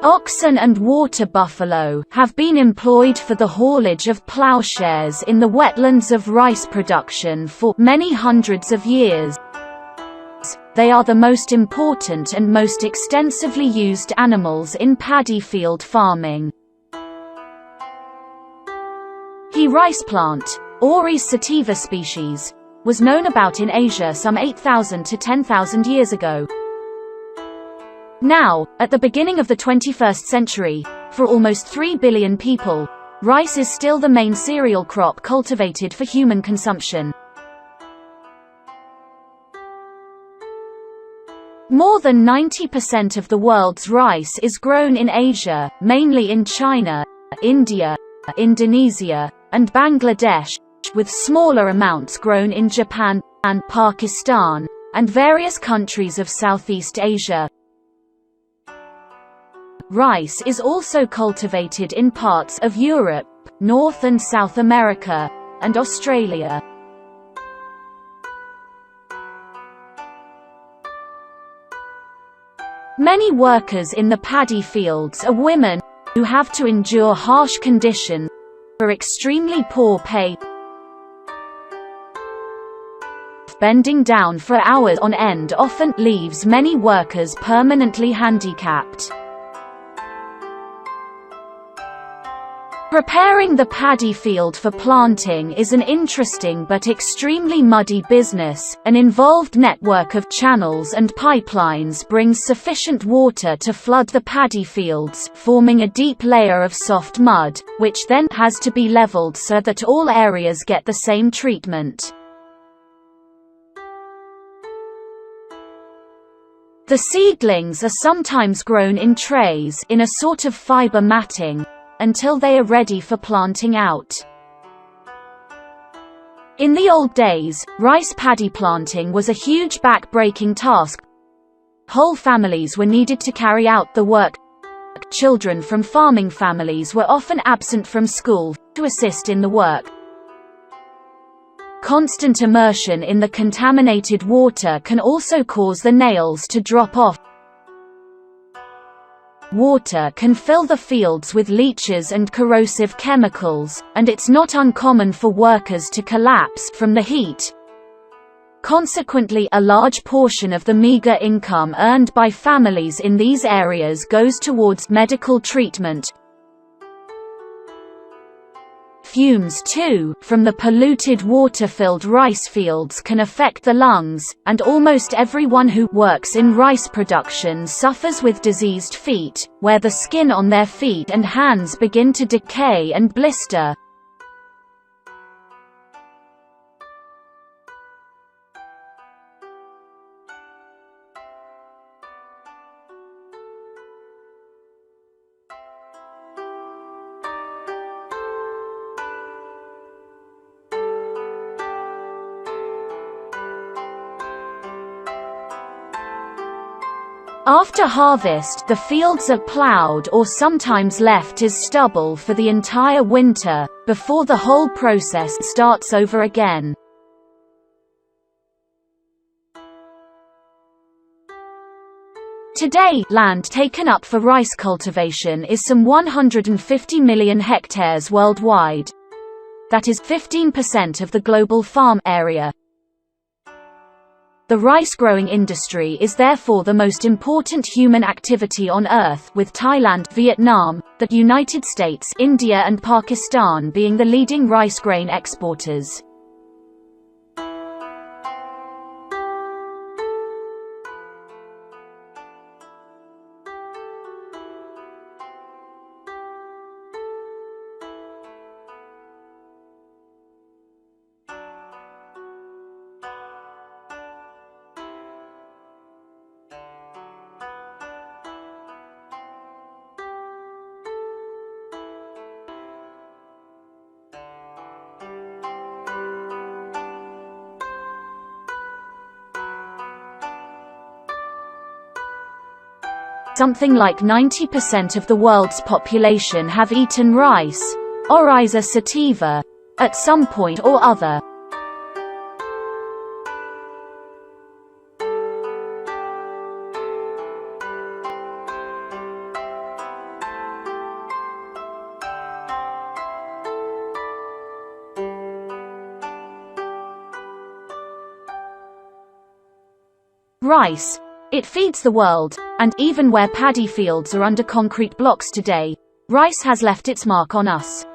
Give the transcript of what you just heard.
Oxen and water buffalo have been employed for the haulage of plowshares in the wetlands of rice production for many hundreds of years. They are the most important and most extensively used animals in paddy field farming. The rice plant, Oryz sativa species, was known about in Asia some 8,000 to 10,000 years ago. Now, at the beginning of the 21st century, for almost 3 billion people, rice is still the main cereal crop cultivated for human consumption. More than 90% of the world's rice is grown in Asia, mainly in China, India, Indonesia, and Bangladesh, with smaller amounts grown in Japan and Pakistan, and various countries of Southeast Asia. Rice is also cultivated in parts of Europe, North and South America, and Australia. Many workers in the paddy fields are women, who have to endure harsh conditions for extremely poor pay, bending down for hours on end often leaves many workers permanently handicapped. Preparing the paddy field for planting is an interesting but extremely muddy business. An involved network of channels and pipelines brings sufficient water to flood the paddy fields, forming a deep layer of soft mud, which then has to be leveled so that all areas get the same treatment. The seedlings are sometimes grown in trays in a sort of fiber matting, until they are ready for planting out. In the old days, rice paddy planting was a huge back-breaking task. Whole families were needed to carry out the work. Children from farming families were often absent from school to assist in the work. Constant immersion in the contaminated water can also cause the nails to drop off. Water can fill the fields with leaches and corrosive chemicals, and it's not uncommon for workers to collapse from the heat. Consequently, a large portion of the meager income earned by families in these areas goes towards medical treatment. Fumes too, from the polluted water-filled rice fields can affect the lungs, and almost everyone who works in rice production suffers with diseased feet, where the skin on their feet and hands begin to decay and blister. After harvest, the fields are plowed or sometimes left as stubble for the entire winter, before the whole process starts over again. Today, land taken up for rice cultivation is some 150 million hectares worldwide. That is 15% of the global farm area. The rice-growing industry is therefore the most important human activity on Earth, with Thailand, Vietnam, the United States, India and Pakistan being the leading rice grain exporters. Something like 90% of the world's population have eaten rice, Oryz sativa, at some point or other. rice. It feeds the world, and even where paddy fields are under concrete blocks today, rice has left its mark on us.